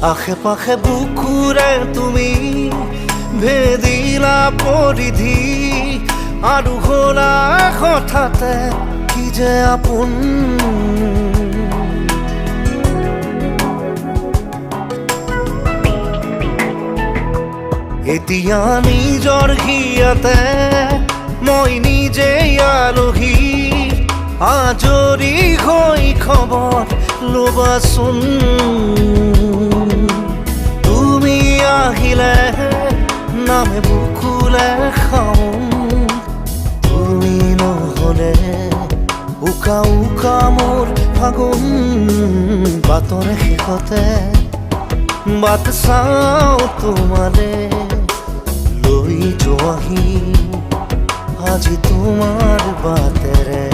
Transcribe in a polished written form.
আশে পাশে বুকুৰে তুমি ভেদিলা পৰিধি আৰু হ'লা হঠাতে কি যে আপোন। এতিয়া নিজৰ হিয়াতে মই নিজে আলহী, আজৰি হৈ খবৰ ল'বাচোন। তুমি আহিলে নামে বুকুলে খাওঁ, তুমি নহ'লে উকা উকা মোৰ ফাগুন। বাটৰে শেষতে বাট চাওঁ তোমালে লৈ যোৱাহি আজি তোমাৰ বাটেৰে।